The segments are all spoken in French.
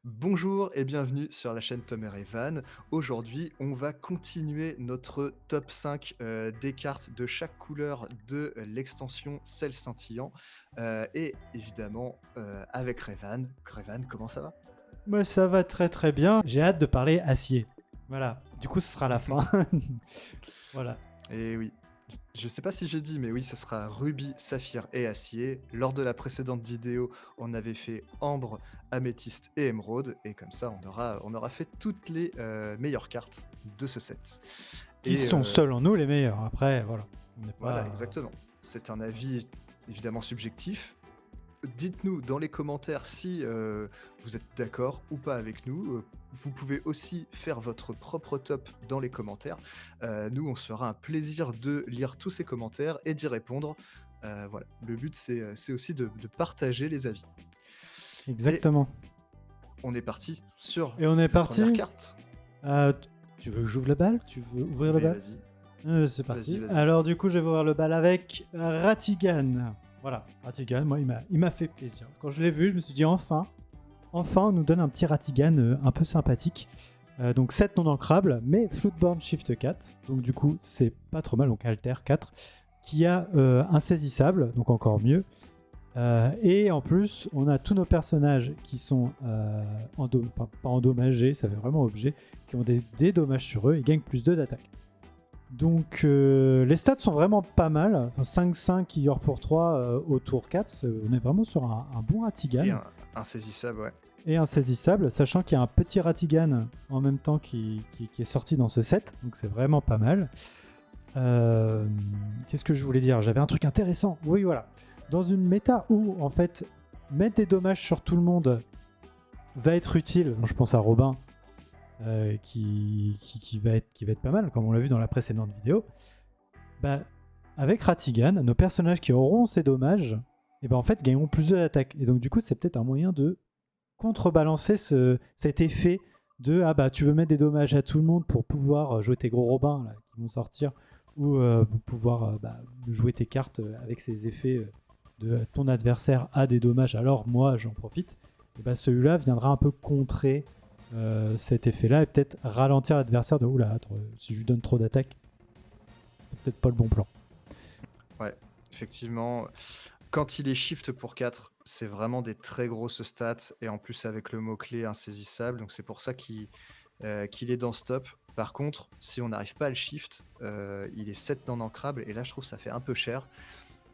Bonjour et bienvenue sur la chaîne Tom et Evan. Aujourd'hui, on va continuer notre top 5 des cartes de chaque couleur de l'extension Sel Scintillant. Et évidemment, avec Revan. Revan, comment ça va? Moi, ça va très très bien. J'ai hâte de parler acier. Voilà. Du coup, ce sera la fin. Voilà. Et oui, je sais pas si j'ai dit, mais oui, ce sera rubis, saphir et acier. Lors de la précédente vidéo, on avait fait ambre, améthyste et émeraude. Et comme ça, on aura fait toutes les meilleures cartes de ce set. Qui Et sont selon nous les meilleurs. Après, voilà. On n'est voilà, pas. exactement. C'est un avis évidemment subjectif. Dites-nous dans les commentaires si vous êtes d'accord ou pas avec nous. Vous pouvez aussi faire votre propre top dans les commentaires. Nous, on se fera un plaisir de lire tous ces commentaires et d'y répondre. Voilà, le but c'est aussi de partager les avis. Et Exactement. on est parti sur Et on est la première parti. carte. Euh, tu veux que j'ouvre le bal? Tu veux ouvrir le Mais bal? vas-y, C'est vas-y, parti. vas-y. Alors, du coup, je vais ouvrir le bal avec Ratigan. Voilà. Ratigan, moi, il m'a fait plaisir. Quand je l'ai vu, je me suis dit enfin, on nous donne un petit Ratigan un peu sympathique. Donc 7 non ancrables, mais Floodborne Shift 4. Donc du coup, c'est pas trop mal. Donc Alter 4. Qui a insaisissable, donc encore mieux. Et en plus, on a tous nos personnages qui sont pas endommagés, ça fait vraiment objet, qui ont des dommages sur eux et gagnent plus 2 d'attaque. Donc les stats sont vraiment pas mal. 5-5 qui meurt pour 3 au tour 4. On est vraiment sur un bon Ratigan. Et insaisissable, ouais. Et insaisissable, sachant qu'il y a un petit Ratigan en même temps qui est sorti dans ce set, donc c'est vraiment pas mal. Qu'est-ce que je voulais dire? J'avais un truc intéressant. Oui, voilà. Dans une méta où, en fait, mettre des dommages sur tout le monde va être utile, je pense à Robin, qui va être pas mal, comme on l'a vu dans la précédente vidéo, bah, avec Ratigan, nos personnages qui auront ces dommages, et ben en fait, gagneront plus d'attaque. Et donc, du coup, c'est peut-être un moyen de contrebalancer cet effet de ah bah tu veux mettre des dommages à tout le monde pour pouvoir jouer tes gros robins là, qui vont sortir ou pour pouvoir jouer tes cartes avec ces effets de ton adversaire a des dommages alors moi j'en profite, et bah celui-là viendra un peu contrer cet effet-là et peut-être ralentir l'adversaire de oula, si je lui donne trop d'attaque c'est peut-être pas le bon plan. Ouais, effectivement. Quand il est shift pour 4, c'est vraiment des très grosses stats et en plus avec le mot-clé insaisissable, donc c'est pour ça qu'il est dans ce top. Par contre, si on n'arrive pas à le shift, il est 7 non ancrable et là je trouve que ça fait un peu cher.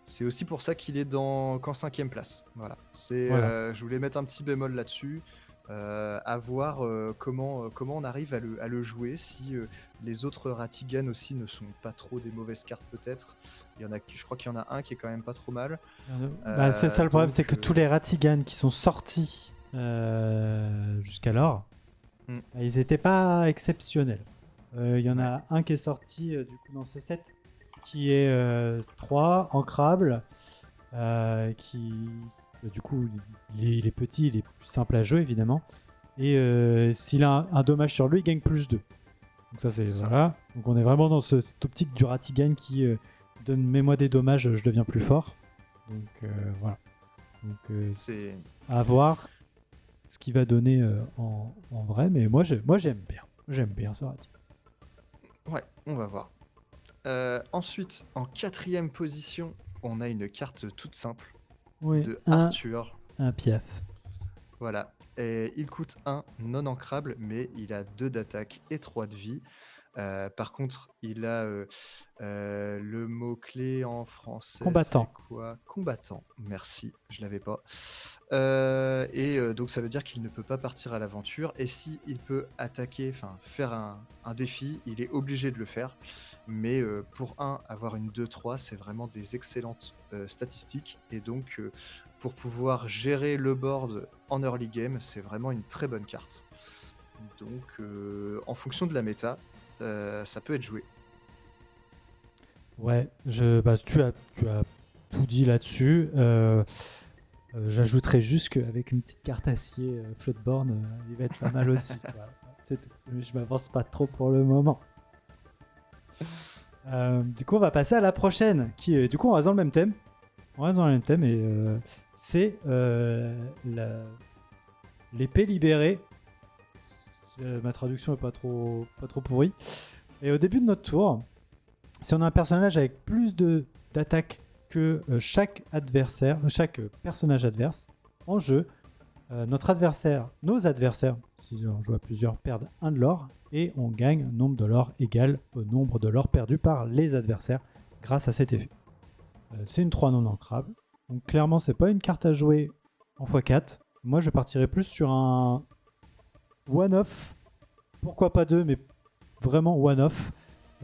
C'est aussi pour ça qu'il est qu'en 5ème place. Voilà. Voilà. Je voulais mettre un petit bémol là-dessus. À voir comment on arrive à le jouer, si les autres Ratigan aussi ne sont pas trop des mauvaises cartes peut-être. Je crois qu'il y en a un qui est quand même pas trop mal. C'est ça le problème, c'est Donc, que tous les Ratigan qui sont sortis jusqu'alors, ils n'étaient pas exceptionnels. Il y en a un qui est sorti du coup dans ce set, qui est 3, ancrable, qui du coup il est petit, il est plus simple à jouer évidemment. Et s'il a un dommage sur lui, il gagne plus 2. Donc ça c'est ça. voilà. Donc on est vraiment dans cette optique du Ratigan qui donne mets-moi des dommages, je deviens plus fort. Donc voilà. Donc C'est à voir ce qu'il va donner en vrai, mais moi j'aime bien. J'aime bien ce Ratigan. Ouais, on va voir. Ensuite, en 4ème position, on a une carte toute simple Oui, de Arthur. un piaf. Voilà. Et il coûte 1 non ancrable, mais il a 2 d'attaque et 3 de vie. Par contre, il a le mot-clé en français, c'est Combattant. quoi? Combattant. Merci, je l'avais pas. Donc ça veut dire qu'il ne peut pas partir à l'aventure. Et si il peut attaquer, enfin faire un défi, il est obligé de le faire. Mais pour avoir une 2-3, c'est vraiment des excellentes statistiques. Et donc, pour pouvoir gérer le board en early game, c'est vraiment une très bonne carte. Donc, en fonction de la méta, ça peut être joué. Ouais, tu as tout dit là-dessus. J'ajouterais juste qu'avec une petite carte acier Floodborne, il va être pas mal aussi. Voilà. C'est tout. Je m'avance pas trop pour le moment. Du coup, on va passer à la prochaine. Du coup, on reste dans le même thème. On reste dans le même thème et c'est l'épée libérée. Ma traduction est pas trop pourrie. Et au début de notre tour, si on a un personnage avec plus d'attaques que chaque personnage adverse en jeu, nos adversaires, si on joue à plusieurs, perdent 1 de l'or et on gagne un nombre de l'or égal au nombre de l'or perdu par les adversaires grâce à cet effet. C'est une 3 non ancrable. Donc clairement, c'est pas une carte à jouer en x4. Moi, je partirais plus sur un one-off. Pourquoi pas 2, mais vraiment one-off.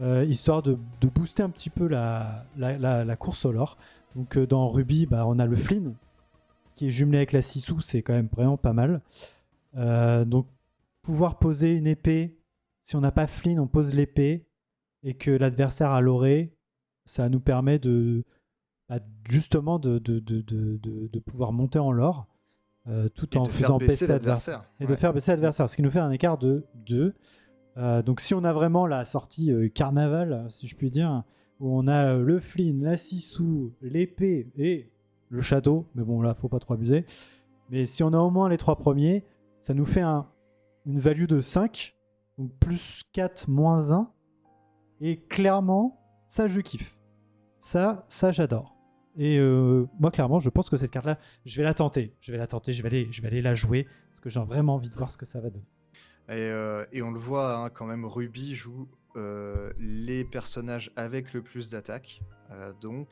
Histoire de booster un petit peu la course au lore. Donc dans Ruby, on a le Flynn qui est jumelé avec la Sisu, c'est quand même vraiment pas mal. Donc pouvoir poser une épée, si on n'a pas Flynn, on pose l'épée et que l'adversaire a l'orée, ça nous permet justement de pouvoir monter en lore tout en faisant baisser l'adversaire. Et de faire baisser l'adversaire, ce qui nous fait un écart de 2. Donc si on a vraiment la sortie carnaval, si je puis dire, où on a le Flynn, la Sisu, l'épée et le château, mais bon là faut pas trop abuser, mais si on a au moins les 3 premiers, ça nous fait une value de 5, donc plus 4, moins 1, et clairement ça je kiffe, ça j'adore. Et moi clairement je pense que cette carte là je vais la tenter, je vais aller la jouer parce que j'ai vraiment envie de voir ce que ça va donner. Et on le voit, hein, quand même, Ruby joue les personnages avec le plus d'attaque. Donc,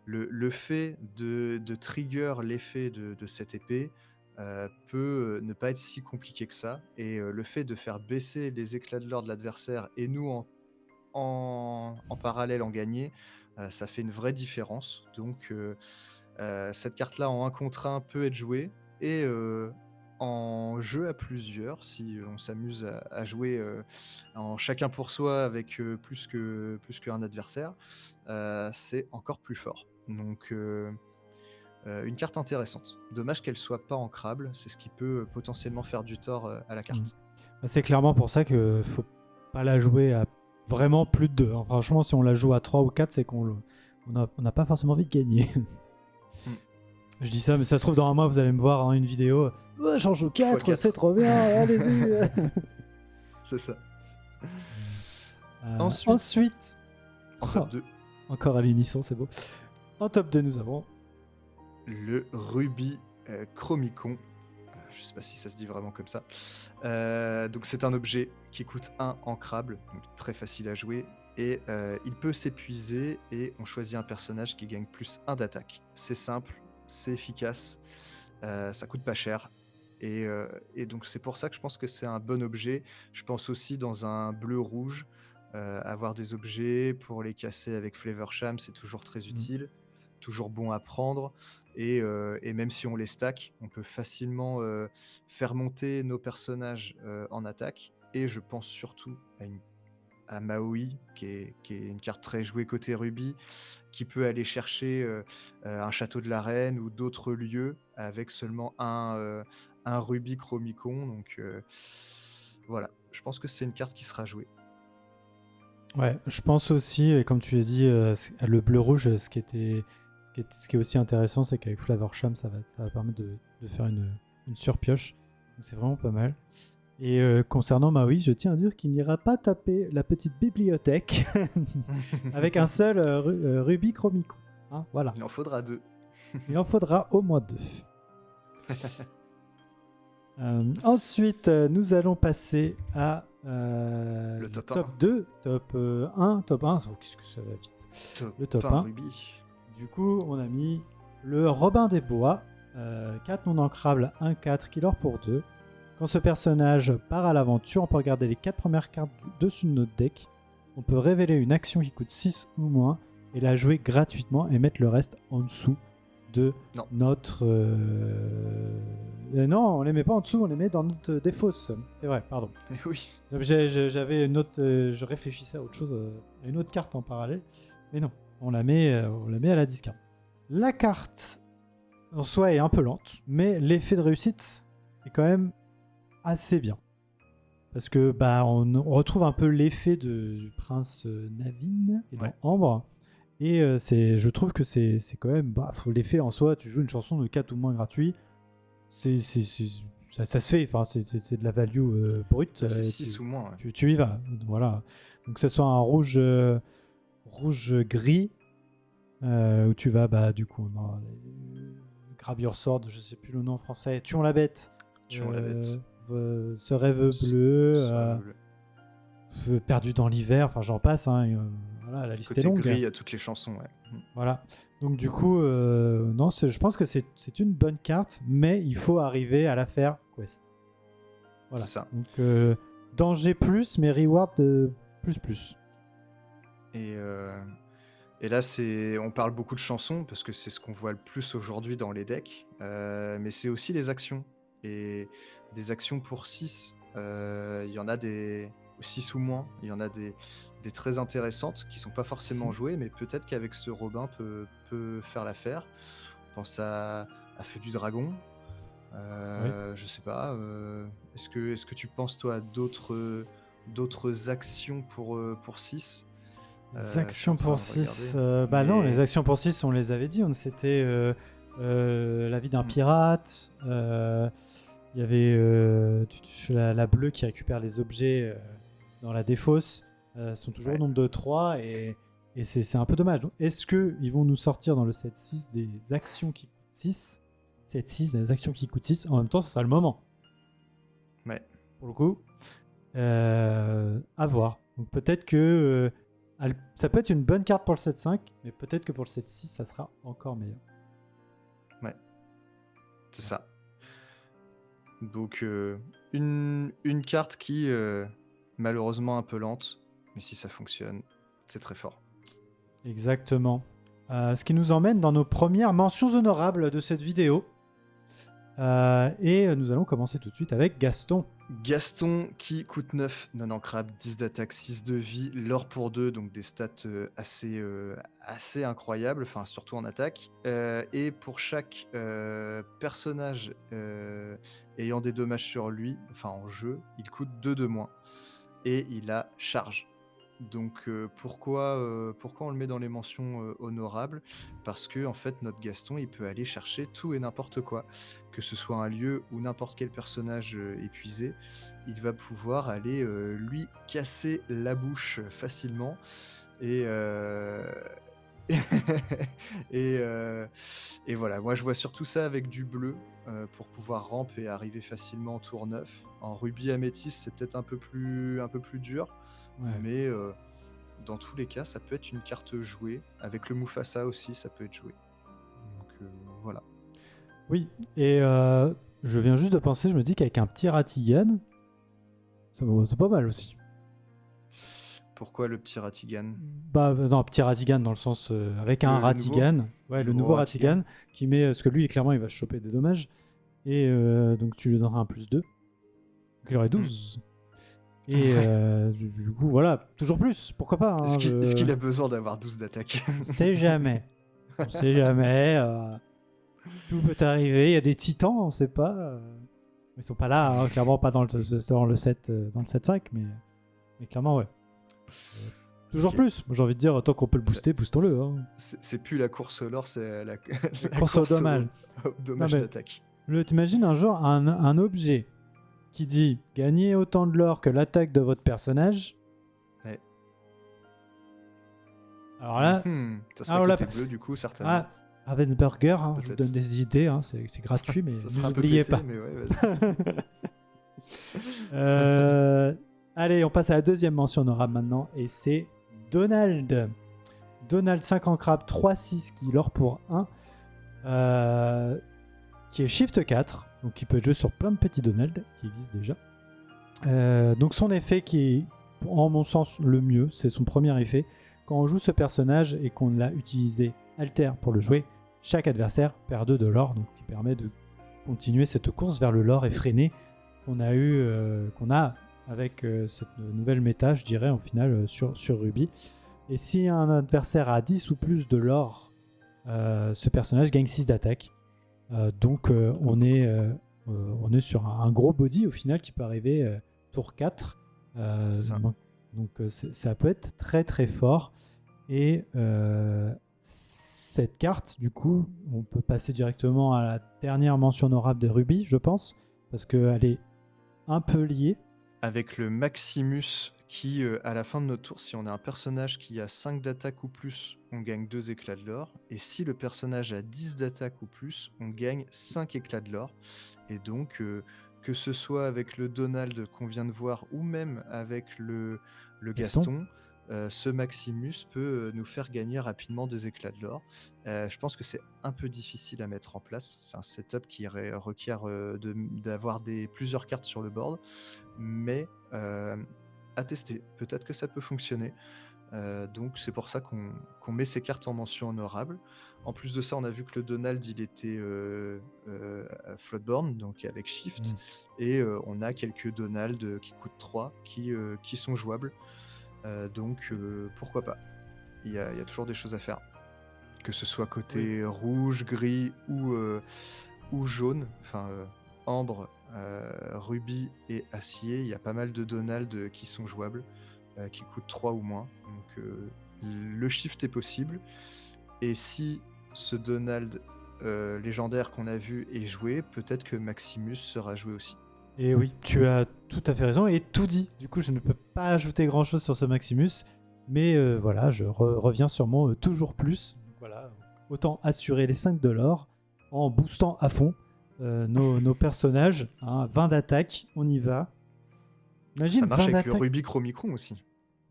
le fait de trigger l'effet de cette épée peut ne pas être si compliqué que ça. Et le fait de faire baisser les éclats de l'or de l'adversaire et nous, en parallèle, en gagner, ça fait une vraie différence. Donc, cette carte-là, en 1 contre 1, peut être jouée. Et en jeu à plusieurs, si on s'amuse à jouer en chacun pour soi avec plus qu'un adversaire, c'est encore plus fort. Donc une carte intéressante. Dommage qu'elle soit pas ancrable, c'est ce qui peut potentiellement faire du tort à la carte. C'est clairement pour ça qu'il faut pas la jouer à vraiment plus de 2. Hein. Franchement, si on la joue à 3 ou 4, c'est qu'on n'a pas forcément envie de gagner. Je dis ça, mais ça se trouve dans un mois, vous allez me voir une vidéo. Oh, j'en joue 4, c'est trop bien, allez-y. C'est ça. Ensuite, en top 2. Encore à l'unisson, c'est beau. En top 2, nous avons le Ruby Chromicon. Je sais pas si ça se dit vraiment comme ça. Donc c'est un objet qui coûte 1 ancrable, donc très facile à jouer. Et il peut s'épuiser et on choisit un personnage qui gagne plus 1 d'attaque. C'est simple, c'est efficace, ça coûte pas cher. Et donc c'est pour ça que je pense que c'est un bon objet. Je pense aussi dans un bleu-rouge, avoir des objets pour les casser avec Flavorsham, c'est toujours très utile, toujours bon à prendre. Et même si on les stack, on peut facilement faire monter nos personnages en attaque. Et je pense surtout à Maui, qui est une carte très jouée côté Ruby, qui peut aller chercher un château de la reine ou d'autres lieux avec seulement un Ruby Chromicon. Donc voilà, je pense que c'est une carte qui sera jouée. Ouais, je pense aussi, et comme tu l'as dit, le bleu-rouge, ce qui est aussi intéressant, c'est qu'avec Flavorsham, ça va permettre de faire une surpioche. Donc c'est vraiment pas mal. Et concernant Maui, je tiens à dire qu'il n'ira pas taper la petite bibliothèque avec un seul Ruby Chromicon. Hein, voilà. Il en faudra 2. Il en faudra au moins 2. Ensuite, nous allons passer à le top 2, top 1, top 1. Oh, qu'est-ce que ça va vite. Le top 1. Ruby. Du coup, on a mis le Robin des Bois, 4 non ancrables, 1-4, qui l'or pour 2. Quand ce personnage part à l'aventure, on peut regarder les 4 premières cartes dessus de notre deck. On peut révéler une action qui coûte 6 ou moins et la jouer gratuitement et mettre le reste en dessous de notre... Non, on les met pas en dessous, on les met dans notre défausse. C'est vrai, pardon. Oui. J'avais une autre... je réfléchissais à autre chose, à une autre carte en parallèle. Mais non, on la met à la discard. La carte en soi est un peu lente, mais l'effet de réussite est quand même assez bien. Parce que on retrouve un peu l'effet du prince Navin qui est dans Ambre. Et je trouve que c'est quand même... l'effet en soi, tu joues une chanson de 4 ou moins gratuit, c'est ça se fait. Enfin, c'est de la value brute. C'est 6 ou moins. Ouais. Tu y vas. Voilà. Donc, que ce soit un rouge gris, où tu vas, bah, du coup, non, grab your sword, je sais plus le nom en français. Tuons la bête. Tuons la bête. Ce rêve bleu. Perdu dans l'hiver. Enfin, j'en passe. Hein, voilà, la liste Côté est longue. gris à toutes les chansons. Ouais. Voilà. Donc du coup, non, je pense que c'est une bonne carte, mais il faut arriver à la faire quest. Voilà. C'est ça. Donc danger plus, mais reward plus. Et là, on parle beaucoup de chansons parce que c'est ce qu'on voit le plus aujourd'hui dans les decks, mais c'est aussi les actions. Et des actions pour 6, il y en a des 6 ou moins, il y en a des très intéressantes qui sont pas forcément jouées, mais peut-être qu'avec ce Robin peut faire l'affaire. On pense à Feu du Dragon. Oui. Je sais pas. Est-ce que tu penses toi à d'autres actions pour 6? Les actions pour 6, mais... non, les actions pour 6, on les avait dit. C'était la vie d'un pirate. Il y avait la bleue qui récupère les objets dans la défausse. Sont toujours au nombre de 3 et c'est un peu dommage. Donc, est-ce qu'ils vont nous sortir dans le 7-6 des actions qui coûtent 6 7-6, des actions qui coûtent 6. En même temps, ce sera le moment. Ouais. Pour le coup, à voir. Donc peut-être que ça peut être une bonne carte pour le 7-5, mais peut-être que pour le 7-6, ça sera encore meilleur. Ouais. C'est ça. Donc une carte qui malheureusement un peu lente, mais si ça fonctionne, c'est très fort. Exactement. Ce qui nous emmène dans nos premières mentions honorables de cette vidéo. Et nous allons commencer tout de suite avec Gaston. Gaston qui coûte 9, non ancrable, 10 d'attaque, 6 de vie, l'or pour 2, donc des stats assez incroyables, enfin surtout en attaque. Et pour chaque personnage ayant des dommages sur lui, enfin en jeu, il coûte 2 de moins. Et il a charge. Donc pourquoi on le met dans les mentions honorables? Parce que en fait notre Gaston il peut aller chercher tout et n'importe quoi, que ce soit un lieu ou n'importe quel personnage épuisé, il va pouvoir aller lui casser la bouche facilement et et voilà, moi je vois surtout ça avec du bleu pour pouvoir ramp et arriver facilement en tour 9. En rubis améthyste c'est peut-être un peu plus dur. Ouais. Mais dans tous les cas, ça peut être une carte jouée. Avec le Mufasa aussi, ça peut être joué. Donc voilà. Oui, et je viens juste de penser, je me dis qu'avec un petit Ratigan, c'est pas mal aussi. Pourquoi le petit Ratigan? Bah non, petit Ratigan dans le sens avec un Ratigan, le nouveau Ratigan qui met, parce que lui clairement il va choper des dommages, et donc tu lui donneras un plus 2. Donc il aurait 12. Et du coup, voilà, toujours plus, pourquoi pas. Hein, est-ce qu'il a besoin d'avoir 12 d'attaque? On sait jamais. On sait jamais. Tout peut arriver. Il y a des titans, on sait pas. Ils sont pas là, hein, clairement pas dans le 7, dans le 7-5, mais clairement, ouais. Toujours plus. Moi, j'ai envie de dire, tant qu'on peut le booster, boostons-le. Hein. C'est plus la course au lore, c'est la course au dommage. Dommage d'attaque. T'imagines un jour un objet qui dit gagner autant de l'or que l'attaque de votre personnage. Ouais. Alors là, ça sera côté bleu du coup certainement. Ravensburger, hein, je vous donne des idées, hein, c'est gratuit, mais n'oubliez pas. Mais ouais, allez, on passe à la deuxième mention honorable maintenant, et c'est Donald. Donald 5 en crabe, 3-6 qui l'or pour 1. Qui est Shift 4, donc qui peut jouer sur plein de petits Donald qui existent déjà. Donc son effet qui est, en mon sens, le mieux, c'est son premier effet. Quand on joue ce personnage et qu'on l'a utilisé alter pour le jouer, chaque adversaire perd 2 de l'or, donc qui permet de continuer cette course vers le lore effréné qu'on a avec cette nouvelle méta, je dirais, en final, sur Ruby. Et si un adversaire a 10 ou plus de l'or, ce personnage gagne 6 d'attaque. Donc on est sur un gros body au final qui peut arriver tour 4. Donc ça peut être très très fort. Et cette carte, du coup, on peut passer directement à la dernière mention honorable de Ruby, je pense. parce qu'elle est un peu liée. Avec le Maximus qui, à la fin de notre tour, si on a un personnage qui a 5 d'attaque ou plus, on gagne 2 éclats de l'or. Et si le personnage a 10 d'attaque ou plus, on gagne 5 éclats de l'or. Et donc, que ce soit avec le Donald qu'on vient de voir ou même avec le Gaston, ce Maximus peut nous faire gagner rapidement des éclats de l'or. Je pense que c'est un peu difficile à mettre en place. C'est un setup qui requiert d'avoir plusieurs cartes sur le board. Mais à tester, peut-être que ça peut fonctionner. Donc c'est pour ça qu'on met ces cartes en mention honorable. En plus de ça, on a vu que le Donald il était Floodborn, donc avec Shift, et on a quelques Donald qui coûtent 3 qui sont jouables. Donc pourquoi pas. Il y a toujours des choses à faire, que ce soit côté rouge, gris ou jaune, enfin ambre, rubis et acier. Il y a pas mal de Donald qui sont jouables, qui coûtent 3 ou moins. Donc le shift est possible. Et si ce Donald légendaire qu'on a vu est joué, peut-être que Maximus sera joué aussi. Et oui, tu as tout à fait raison et tout dit. Du coup, je ne peux pas ajouter grand-chose sur ce Maximus. Mais voilà, je reviens sur mon toujours plus. Voilà, autant assurer les 5 de l'or en boostant à fond nos personnages. 20 d'attaque, on y va. Imagine ça marche 20 avec le d'attaque. Rubik Chromicron aussi.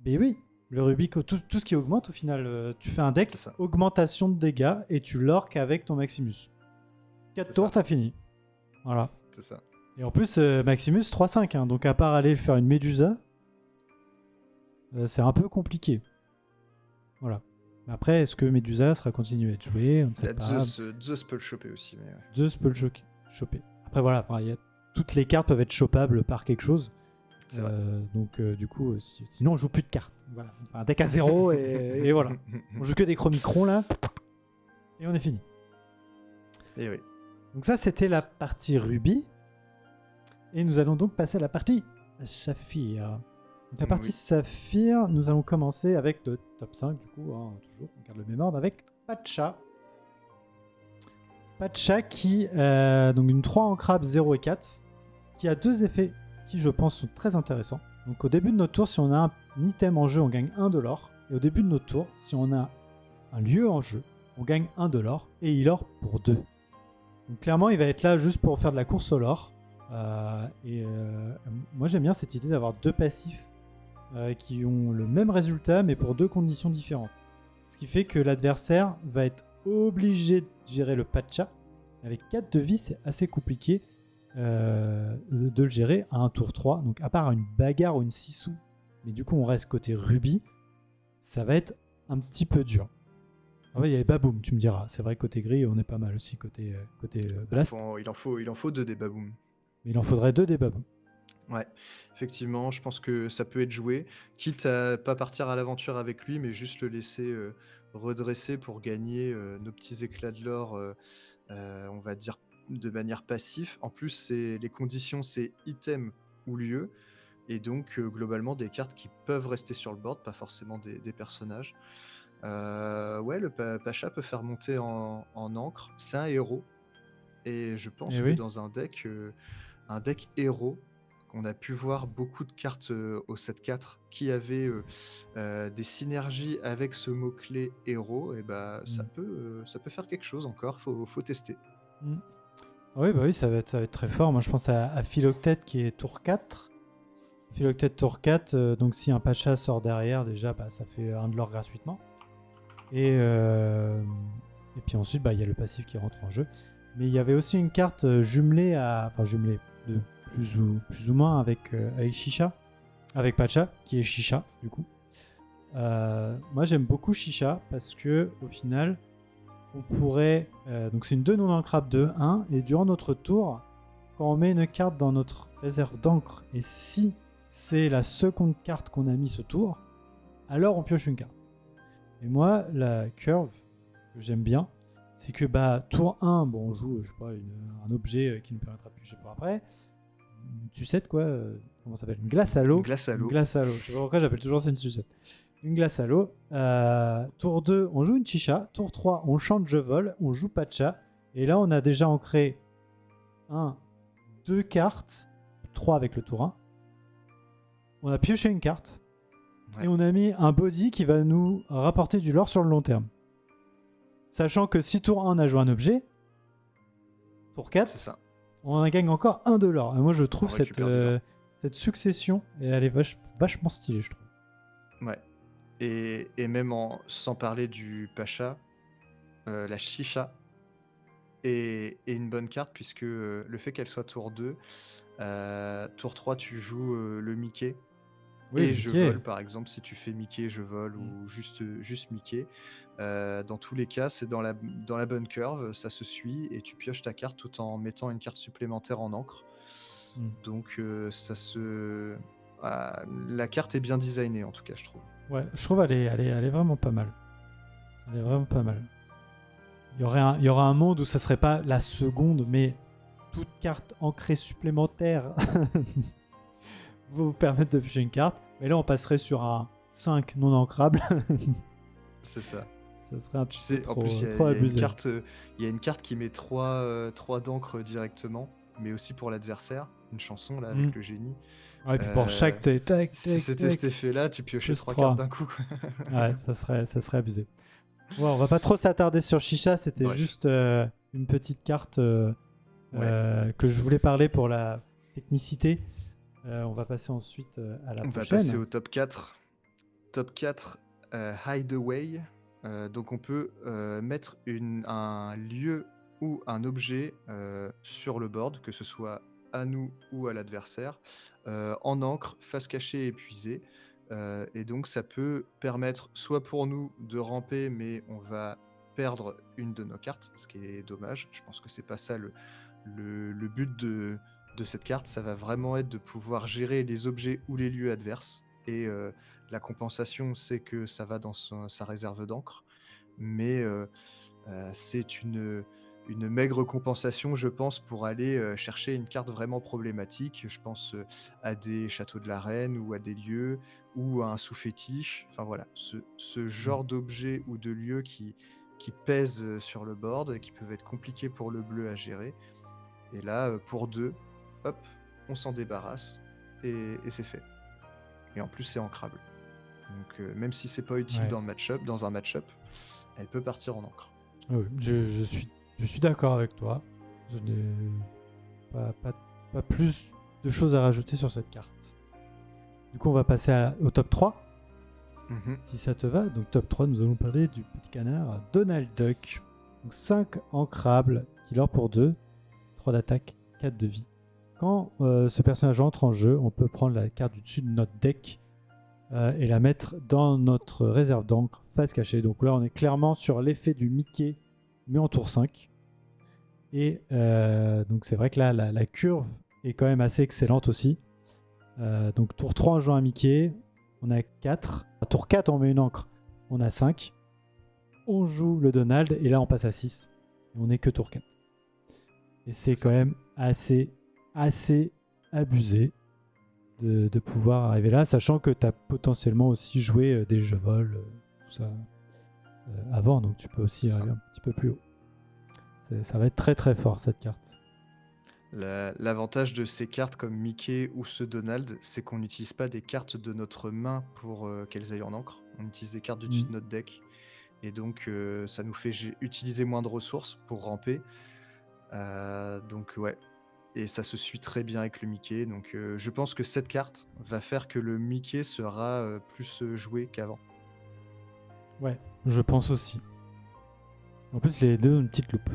Mais oui, le Rubik, tout ce qui augmente au final. Tu fais un deck augmentation de dégâts et tu l'orques avec ton Maximus. 4 tours, t'as fini. Voilà. C'est ça. Et en plus, Maximus 3-5. Donc à part aller faire une Médusa, c'est un peu compliqué. Voilà. Mais après, est-ce que Médusa sera continué à être joué? On ne sait pas. Zeus peut le choper aussi. Mais... Zeus peut le choper. Après, voilà, toutes les cartes peuvent être chopables par quelque chose. C'est vrai. Donc, du coup, sinon, on joue plus de cartes. Voilà. On fait un deck à 0 et voilà. On joue que des Chromicrons là. Et on est fini. Et oui. Donc, ça, c'était la partie Ruby. Et nous allons donc passer à la partie Saphir. Donc la partie Saphir, nous allons commencer avec le top 5, du coup, toujours, on garde le même ordre, avec Pacha. Pacha qui, donc une 3 en crabe 0 et 4, qui a 2 effets qui, je pense, sont très intéressants. Donc au début de notre tour, si on a un item en jeu, on gagne 1 de l'or. Et au début de notre tour, si on a un lieu en jeu, on gagne 1 de l'or, et il or pour 2. Donc clairement, il va être là juste pour faire de la course au l'or. Moi, j'aime bien cette idée d'avoir 2 passifs qui ont le même résultat mais pour 2 conditions différentes. Ce qui fait que l'adversaire va être obligé de gérer le Pacha. Avec 4 de vie, c'est assez compliqué de le gérer à un tour 3. Donc à part une bagarre ou une Sissou, mais du coup on reste côté Ruby, ça va être un petit peu dur. Ah ouais, il y avait Baboom, tu me diras. C'est vrai, côté gris, on est pas mal aussi, côté Blast. Il en faut 2 des Baboom. Mais il en faudrait 2 des Baboom. Ouais, effectivement, je pense que ça peut être joué, quitte à pas partir à l'aventure avec lui, mais juste le laisser redresser pour gagner nos petits éclats de l'or, on va dire de manière passive. En plus, les conditions, c'est item ou lieu, et donc globalement des cartes qui peuvent rester sur le board, pas forcément des personnages. Ouais, le Pacha peut faire monter en encre, c'est un héros, et je pense que dans un deck héros, on a pu voir beaucoup de cartes au 7-4 qui avaient des synergies avec ce mot-clé héros, et ça peut faire quelque chose encore, faut tester. Oui, ça va être très fort. Moi je pense à Philoctète qui est tour 4. Philoctète tour 4, donc si un Pacha sort derrière, déjà ça fait 1 de l'or gratuitement. Et puis ensuite il y a le passif qui rentre en jeu. Mais il y avait aussi une carte jumelée de plus ou moins avec Shisha, avec Pacha, qui est Shisha du coup. Moi j'aime beaucoup Shisha parce que au final on pourrait, donc c'est une 2 non ancrable de 1, et durant notre tour, quand on met une carte dans notre réserve d'encre, et si c'est la seconde carte qu'on a mis ce tour, alors on pioche une carte. Et moi la curve que j'aime bien, c'est que tour 1, on joue un objet qui nous permettra de piocher pour après. Une sucette comment ça s'appelle? Une glace à l'eau. Une glace à l'eau. Je sais pas pourquoi j'appelle toujours ça une sucette. Une glace à l'eau. Tour 2, on joue une chicha. Tour 3, on chante Je vole. On joue Pacha. Et là, on a déjà ancré 1, 2 cartes, 3 avec le tour 1. On a pioché une carte Ouais. et on a mis un body qui va nous rapporter du lore sur le long terme. Sachant que si tour 1 on a joué un objet, tour 4, C'est ça. on en gagne encore un de l'or. Et moi je On trouve récupère du lore. cette succession, et elle est vachement stylée, je trouve. Ouais. Et même sans parler du Pacha, la Chicha est une bonne carte, puisque le fait qu'elle soit tour 2, tour 3, tu joues le Mickey. Oui, Et le je Mickey. vole, par exemple, si tu fais Mickey, je vole, ou juste Mickey. Dans tous les cas, c'est dans la bonne curve, ça se suit, et tu pioches ta carte tout en mettant une carte supplémentaire en encre. Mm. Donc la carte est bien designée, en tout cas, je trouve. Ouais, je trouve elle est vraiment pas mal. Elle est vraiment pas mal. Il y aura un monde où ça serait pas la seconde, mais toute carte ancrée supplémentaire vous permettre de piocher une carte. Mais là, on passerait sur un 5 non ancrable. C'est ça. Ça serait un Tu petit peu sais, en plus, trop abusé. il y a une carte qui met 3 d'encre directement, mais aussi pour l'adversaire. Une chanson, là, avec le génie. Ouais, et puis pour chaque, tac, Si c'était cet effet-là, tu piochais plus 3 3. cartes d'un coup, quoi. Ouais, ça serait abusé. Ouais, on va pas trop s'attarder sur Chicha, c'était Bref. juste une petite carte Ouais. que je voulais parler pour la technicité. On va passer ensuite à la On va prochaine. passer au top 4. Top 4, Hideaway. Donc on peut mettre un lieu ou un objet sur le board, que ce soit à nous ou à l'adversaire, en encre, face cachée épuisée. Et donc ça peut permettre soit pour nous de ramper, mais on va perdre une de nos cartes, ce qui est dommage. Je pense que c'est pas ça le but de cette carte. Ça va vraiment être de pouvoir gérer les objets ou les lieux adverses. Et la compensation, c'est que ça va dans sa réserve d'encre. Mais c'est une maigre compensation, je pense, pour aller chercher une carte vraiment problématique. Je pense à des châteaux de la reine, ou à des lieux, ou à un sous-fétiche. Enfin voilà, ce genre d'objets ou de lieux qui pèsent sur le board et qui peuvent être compliqués pour le bleu à gérer. Et là, pour 2, hop, on s'en débarrasse et c'est fait. Et en plus, c'est ancrable. Donc même si c'est pas utile Ouais. dans un match-up, elle peut partir en encre. Oui, je suis d'accord avec toi. Je n'ai pas plus de choses à rajouter sur cette carte. Du coup, on va passer au top 3, si ça te va. Donc top 3, nous allons parler du petit canard Donald Duck. Donc 5 ancrables, killer pour 2, 3 d'attaque, 4 de vie. Quand ce personnage entre en jeu, on peut prendre la carte du dessus de notre deck et la mettre dans notre réserve d'encre face cachée. Donc là, on est clairement sur l'effet du Mickey, mais en tour 5. Et donc c'est vrai que là, la curve est quand même assez excellente aussi. Donc tour 3, on joue un Mickey, on a 4. À tour 4, on met une encre, on a 5. On joue le Donald, et là, on passe à 6. Et on n'est que tour 4. Et c'est quand même assez abusé de pouvoir arriver là, sachant que tu as potentiellement aussi joué des jeux vol, tout ça, avant, donc tu peux aussi arriver un petit peu plus haut. Ça va être très très fort, cette carte. L'avantage de ces cartes comme Mickey ou ce Donald, c'est qu'on n'utilise pas des cartes de notre main pour qu'elles aillent en encre. On utilise des cartes du dessus de notre deck. Et donc ça nous fait utiliser moins de ressources pour ramper. Donc ouais. Et ça se suit très bien avec le Mickey. Donc je pense que cette carte va faire que le Mickey sera plus joué qu'avant. Ouais, je pense aussi. En plus, les deux ont une petite loupe.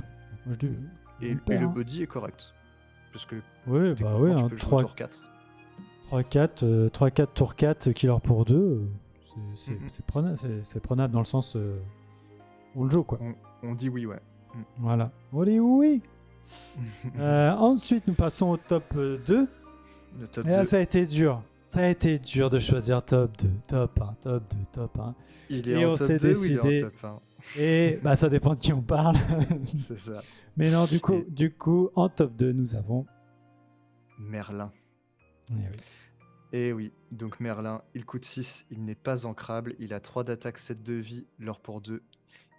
Moi, je dis, Et le body est correct. Parce que ouais, bah ouais, tu hein, peux jouer tour 4. 3-4, tour 4, killer pour 2. C'est prenable dans le sens on le joue, quoi. On dit oui, ouais. Voilà. On dit oui. Ensuite, nous passons au top 2. Le top Et là, 2. ça a été dur. Ça a été dur de choisir top 2, top 1, top 2, top 1. Il est et en on top s'est 2 décidé. ou il est en top 1? Et bah, ça dépend de qui on parle. C'est ça. Mais non, du coup, en top 2, nous avons Merlin. Eh oui. Et oui, donc Merlin, il coûte 6, il n'est pas ancrable, il a 3 d'attaque, 7 de vie, l'or pour 2.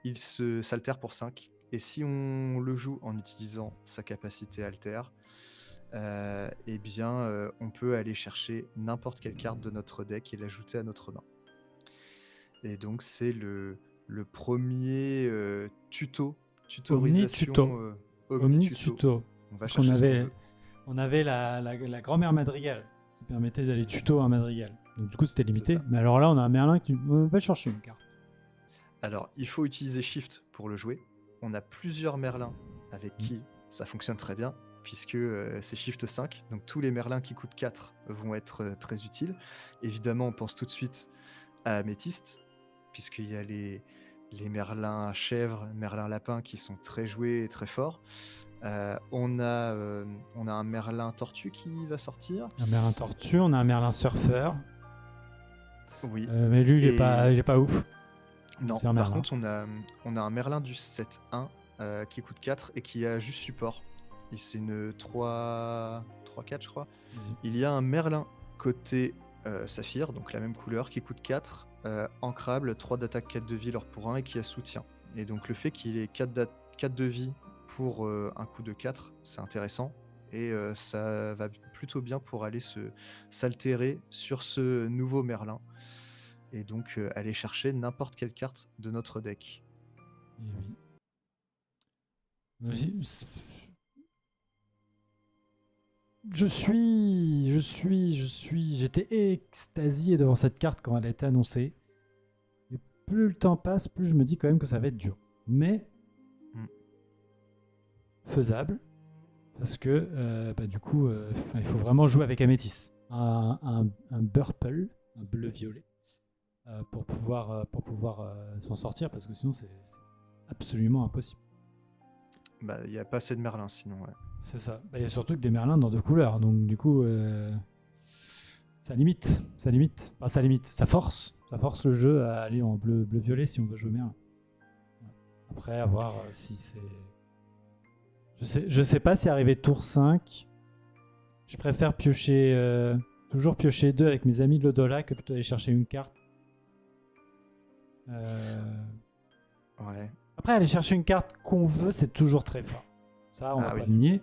Il s'altère pour 5. Et si on le joue en utilisant sa capacité alter, eh bien, on peut aller chercher n'importe quelle carte de notre deck et l'ajouter à notre main. Et donc c'est le 1er, Omni tutorisation, Tuto. Omni omni-tuto. Tuto. On va Parce qu'on chercher ce qu'on avait, veut. on avait la grand-mère Madrigal qui permettait d'aller tuto un Madrigal. Donc du coup, c'était C'est limité. ça. Mais alors là, on a un Merlin qui va chercher une carte. Alors, il faut utiliser Shift pour le jouer. On a plusieurs Merlins avec qui ça fonctionne très bien, puisque c'est Shift 5. Donc tous les Merlins qui coûtent 4 vont être très utiles. Évidemment, on pense tout de suite à Améthyste, puisqu'il y a les Merlins chèvres, Merlin lapin qui sont très joués et très forts. On a un Merlin tortue qui va sortir. Un Merlin tortue, on a un Merlin surfeur. Oui. Mais lui, il est pas ouf. Non, C'est un par Merlin. contre, on a un Merlin du 7-1 qui coûte 4 et qui a juste support. C'est une 3-4, je crois. Vas-y. Il y a un Merlin côté Saphir, donc la même couleur, qui coûte 4, ancrable, 3 d'attaque, 4 de vie, l'or pour 1 et qui a soutien. Et donc le fait qu'il ait 4 de vie pour un coup de 4, c'est intéressant. Et ça va plutôt bien pour aller s'altérer sur ce nouveau Merlin. Et donc aller chercher n'importe quelle carte de notre deck. Et oui. Vas-y. J'étais extasié devant cette carte quand elle a été annoncée. Et plus le temps passe, plus je me dis quand même que ça va être dur. Mais faisable. Parce que du coup, il faut vraiment jouer avec Améthyste. Un Burple, un bleu-violet, pour pouvoir s'en sortir. Parce que sinon, c'est absolument impossible. Bah, il n'y a pas assez de Merlin sinon. Ouais. C'est ça. Il y a surtout que des Merlins dans 2 couleurs. Donc du coup, ça limite. Enfin, ça limite. Ça force le jeu à aller en bleu-violet si on veut jouer Merlin. Après, à voir si c'est... Je sais pas si arriver tour 5, je préfère toujours piocher 2 avec mes amis de l'Odola que plutôt aller chercher une carte. Ouais. Après, aller chercher une carte qu'on veut, c'est toujours très fort. Ça, on va pas le nier.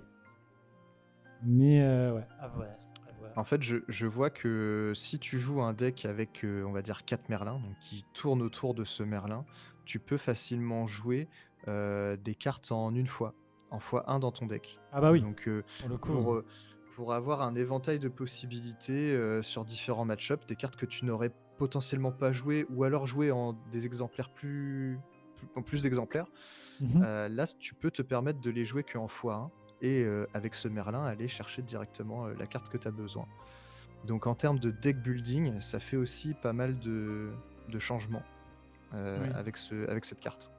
Mais ouais, à voir. En fait, je vois que si tu joues un deck avec, on va dire, 4 Merlins, donc qui tournent autour de ce Merlin, tu peux facilement jouer des cartes en une fois, en x1 dans ton deck. Ah bah oui. Donc pour le coup, pour avoir un éventail de possibilités sur différents match-ups, des cartes que tu n'aurais potentiellement pas jouées, ou alors jouées en des exemplaires en plus d'exemplaires, là tu peux te permettre de les jouer qu'en x1. Et avec ce Merlin, aller chercher directement la carte que tu as besoin. Donc en termes de deck building, ça fait aussi pas mal de changements oui. avec cette carte.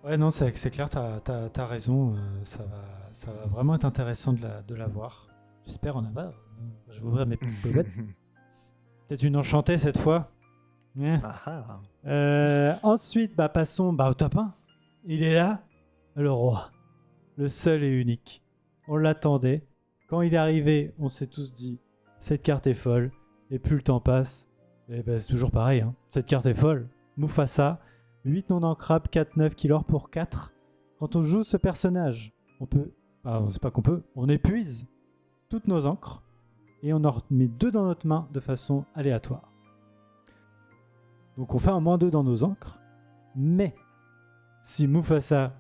Ouais, non, c'est clair, t'as raison. Ça va vraiment être intéressant de la voir. J'espère en avoir. Je vais ouvrir mes petites bobettes. Peut-être une enchantée cette fois. Yeah. Ensuite, passons au top 1. Il est là, le roi. Le seul et unique. On l'attendait. Quand il est arrivé, on s'est tous dit, cette carte est folle. Et plus le temps passe, c'est toujours pareil. Hein. Cette carte est folle. Mufasa, 8 non ancrables, 4-9 qui l'or pour 4. Quand on joue ce personnage, on peut... c'est pas qu'on peut, on épuise toutes nos encres. Et on en met 2 dans notre main de façon aléatoire. Donc on fait un -2 dans nos encres. Mais, si Mufasa...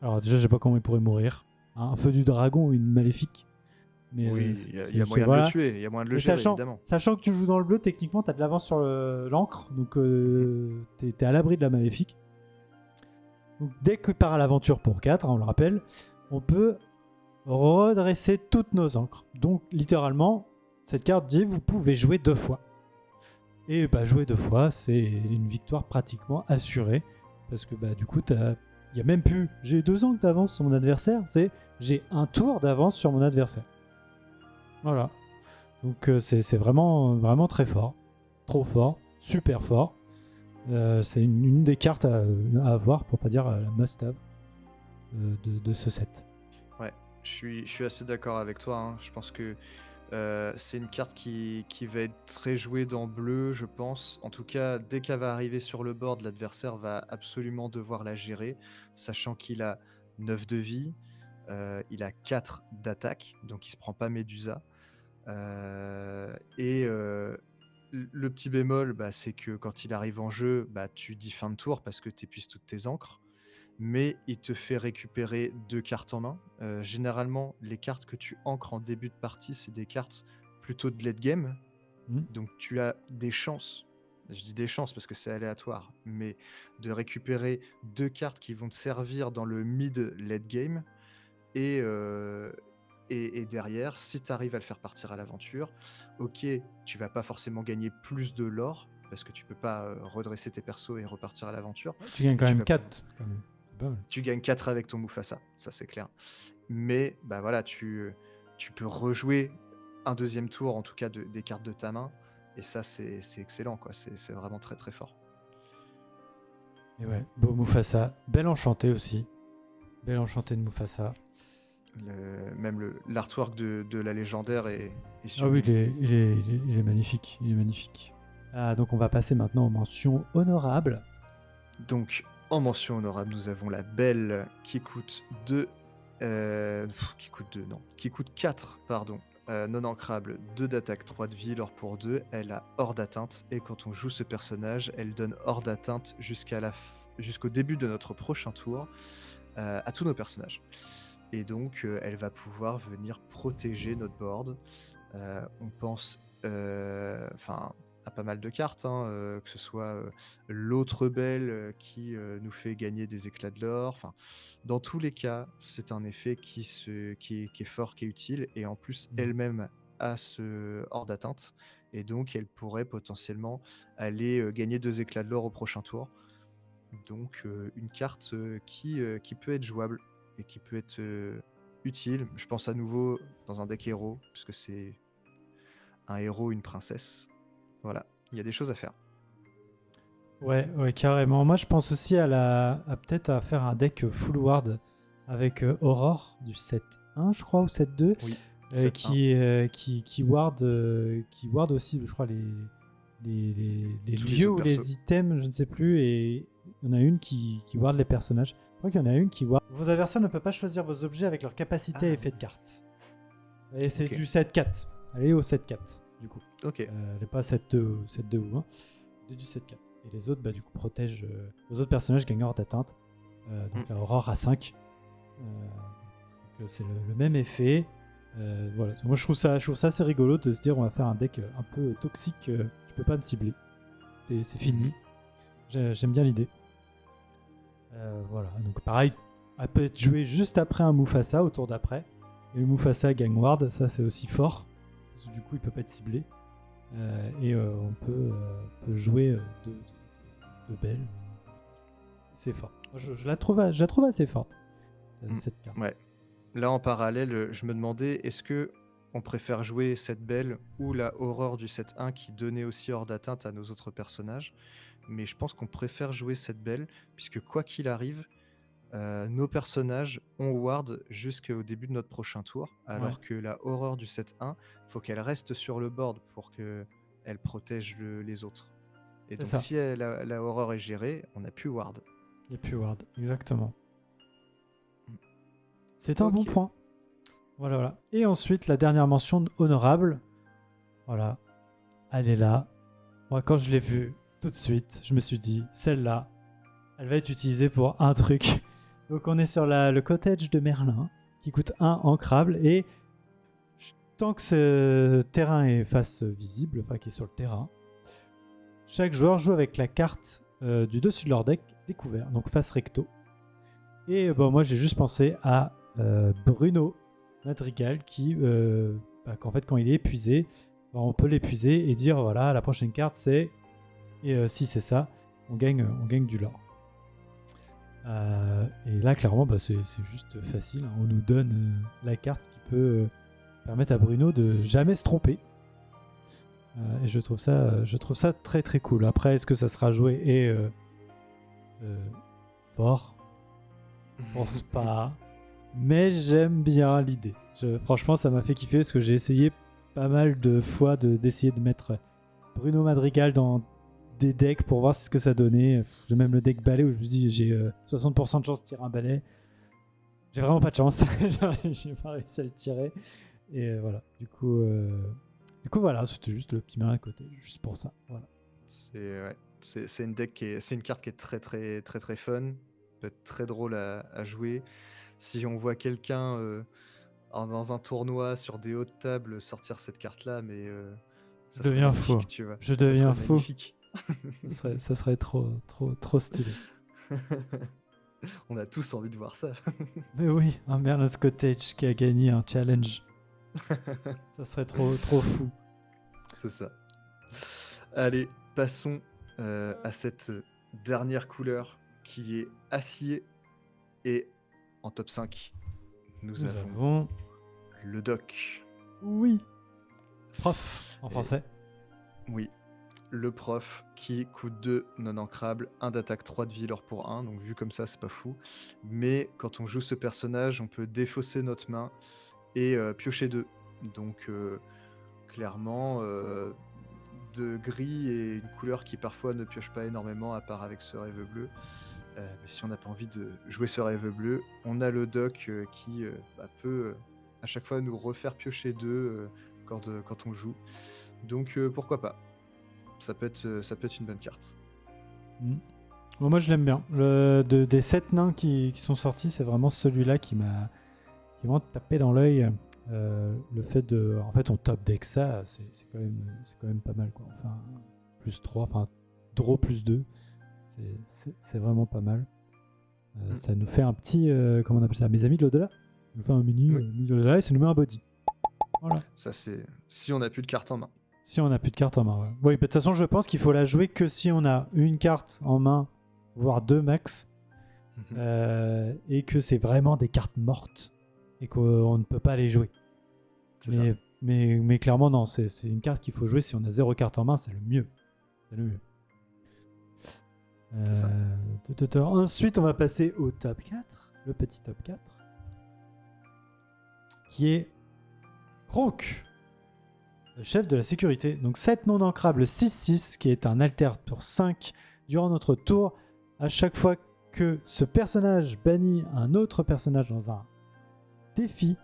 Alors déjà, je sais pas comment il pourrait mourir. Un feu du dragon ou une maléfique. Mais oui, il y a moyen de le tuer, il y a moyen de le gérer, évidemment. Sachant que tu joues dans le bleu, techniquement, tu as de l'avance sur l'encre, donc tu es à l'abri de la maléfique. Donc dès qu'il part à l'aventure pour 4, on le rappelle, on peut redresser toutes nos encres. Donc littéralement, cette carte dit vous pouvez jouer 2 fois. Et jouer 2 fois, c'est une victoire pratiquement assurée. Parce que du coup, il n'y a même plus j'ai 2 encres d'avance sur mon adversaire, c'est j'ai un tour d'avance sur mon adversaire. Voilà. Donc c'est vraiment, vraiment très fort. Trop fort. Super fort. C'est une des cartes à avoir, pour pas dire la must-have de ce set. Ouais, je suis assez d'accord avec toi. Hein. Je pense que c'est une carte qui va être très jouée dans bleu, je pense. En tout cas, dès qu'elle va arriver sur le board, l'adversaire va absolument devoir la gérer, sachant qu'il a 9 de vie. Il a 4 d'attaque, donc il se prend pas Médusa. Et le petit bémol, bah, c'est que quand il arrive en jeu, bah, tu dis fin de tour parce que tu épuises toutes tes encres, mais il te fait récupérer 2 cartes en main. Généralement, les cartes que tu ancres en début de partie, c'est des cartes plutôt de late game, Mhm. donc tu as des chances, je dis des chances parce que c'est aléatoire, mais de récupérer 2 cartes qui vont te servir dans le mid late game et derrière, si tu arrives à le faire partir à l'aventure, OK, tu vas pas forcément gagner plus de lore parce que tu peux pas, redresser tes persos et repartir à l'aventure. Tu gagnes quand Tu même vas pouv 4. Quand même. C'est pas mal. tu gagnes 4 avec ton Mufasa, ça c'est clair. Mais bah, voilà, tu peux rejouer un deuxième tour, en tout cas des cartes de ta main et ça c'est excellent quoi, c'est vraiment très, très fort. Et ouais, beau Mufasa. Belle enchantée aussi. Belle enchantée de Mufasa. L'artwork de la légendaire est Ah oui, sublime. il est magnifique. Il est magnifique. Ah, donc on va passer maintenant aux mentions honorables. Donc, en mention honorable, nous avons la belle qui coûte 2. Qui coûte 2, non. Qui coûte 4, pardon. Non ancrable, 2 d'attaque, 3 de vie, l'or pour 2. Elle a hors d'atteinte. Et quand on joue ce personnage, elle donne hors d'atteinte jusqu'au début de notre prochain tour à tous nos personnages. Et donc, elle va pouvoir venir protéger notre board. On pense à pas mal de cartes, hein, que ce soit l'autre belle qui nous fait gagner des éclats de l'or. Enfin, dans tous les cas, c'est un effet qui est fort, qui est utile, et en plus, elle-même a ce hors d'atteinte, et donc elle pourrait potentiellement aller gagner 2 éclats de l'or au prochain tour. Donc, une carte qui peut être jouable et qui peut être utile. Je pense à nouveau dans un deck héros, puisque c'est un héros, une princesse. Voilà, il y a des choses à faire. Ouais, carrément. Moi, je pense aussi peut-être à faire un deck full ward avec Aurore du 7-1, je crois, ou 7-2, Oui, 7-1. qui ward aussi, je crois, les Tous les lieux autres ou les persos. items, je ne sais plus, et il y en a une qui ward les personnages. Je crois qu'il y en a une qui ward. Vos adversaires ne peuvent pas choisir vos objets avec leur capacité et effet de carte. Et c'est Ok. du 7-4. Allez au 7-4, du coup. Ok. Elle n'est pas 7-2 ou 1. C'est du 7-4. Et les autres, du coup, protègent. Les autres personnages gagnent hors d'atteinte. Donc la Aurore à 5. Donc c'est le même effet. Voilà. Moi, je trouve ça assez rigolo de se dire on va faire un deck un peu toxique. Tu peux pas me cibler. C'est fini. J'aime bien l'idée. Voilà. Donc pareil, elle peut être jouée juste après un Mufasa, au tour d'après. Et le Mufasa gagne ward. Ça, c'est aussi fort. Parce que du coup, il peut pas être ciblé. Et on peut jouer de belle. C'est fort. Je la trouve assez forte, cette carte. Ouais. Là, en parallèle, je me demandais, est-ce que on préfère jouer cette belle ou la horreur du 7-1 qui donnait aussi hors d'atteinte à nos autres personnages? Mais je pense qu'on préfère jouer cette belle, puisque quoi qu'il arrive, nos personnages ont ward jusqu'au début de notre prochain tour, alors que la horreur du 7-1, faut qu'elle reste sur le board pour qu'elle protège les autres. Et donc, si la horreur est gérée, on n'a plus ward. Il n'y a plus ward, exactement. C'est un bon point. Voilà. Et ensuite, la dernière mention honorable. Voilà. Elle est là. Moi, quand je l'ai vue, tout de suite, je me suis dit, celle-là, elle va être utilisée pour un truc. Donc, on est sur le cottage de Merlin, qui coûte 1 ancrable. Et tant que ce terrain est face visible, enfin, qui est sur le terrain, chaque joueur joue avec la carte du dessus de leur deck découvert, donc face recto. Et moi, j'ai juste pensé à Bruno Madrigal qu'en fait, quand il est épuisé, on peut l'épuiser et dire voilà, la prochaine carte c'est. Et si c'est ça, on gagne du lore. Et là, clairement, c'est juste facile. On nous donne la carte qui peut permettre à Bruno de jamais se tromper. Et je trouve ça très très cool. Après, est-ce que ça sera joué et fort? Je pense pas. Mais j'aime bien l'idée. Franchement, ça m'a fait kiffer parce que j'ai essayé pas mal de fois d'essayer de mettre Bruno Madrigal dans des decks pour voir ce que ça donnait. J'ai même le deck balai où je me dis j'ai 60% de chance de tirer un balai. J'ai vraiment pas de chance. J'ai pas réussi à le tirer. Et voilà. Du coup, voilà, c'était juste le petit malin à côté, juste pour ça. Voilà. Ouais, c'est une c'est une carte qui est très très très très fun, peut être très drôle à jouer. Si on voit quelqu'un dans un tournoi sur des hautes tables sortir cette carte-là, mais Je ça serait deviens fou. magnifique, tu vois. Je Ça deviens serait fou. magnifique. Ça serait trop stylé. On a tous envie de voir ça. Mais oui, un Merlin Cottage qui a gagné un challenge. Ça serait trop fou. C'est ça. Allez, passons à cette dernière couleur qui est acier. Et en top 5, nous avons le doc. Oui. Prof, en Et- français. Oui, le prof qui coûte 2 non ancrables, 1 d'attaque, 3 de vigueur pour 1. Donc vu comme ça, c'est pas fou. Mais quand on joue ce personnage, on peut défausser notre main et piocher 2. Donc clairement, de gris et une couleur qui parfois ne pioche pas énormément, à part avec ce rêve bleu. Mais si on n'a pas envie de jouer ce rêve bleu, on a le doc qui peut à chaque fois nous refaire piocher 2 quand on joue. Donc pourquoi pas. Ça peut être une bonne carte. Bon, moi je l'aime bien. Des 7 nains qui sont sortis, c'est vraiment celui-là qui m'a vraiment tapé dans l'œil. Le fait de. En fait, on top deck ça, c'est quand même pas mal, quoi. Enfin, plus 3, enfin, draw plus 2. C'est vraiment pas mal. Ça nous fait un petit. Comment on appelle ça? Mes amis de l'au-delà. Ça nous fait un mini de l'au-delà et ça nous met un body. Voilà. Ça, c'est si on n'a plus de carte en main. Si on n'a plus de carte en main, ouais. Oui, de toute façon, je pense qu'il faut la jouer que si on a une carte en main, voire 2 max, et que c'est vraiment des cartes mortes et qu'on ne peut pas les jouer. Mais clairement, non, c'est une carte qu'il faut jouer si on a 0 carte en main, c'est le mieux. C'est le mieux. C'est ça. Ensuite, on va passer au top 4, le petit top 4, qui est Kronk, le chef de la sécurité. Donc 7 non ancrables 6-6, qui est un alter pour 5 durant notre tour. À chaque fois que ce personnage bannit un autre personnage dans un défi,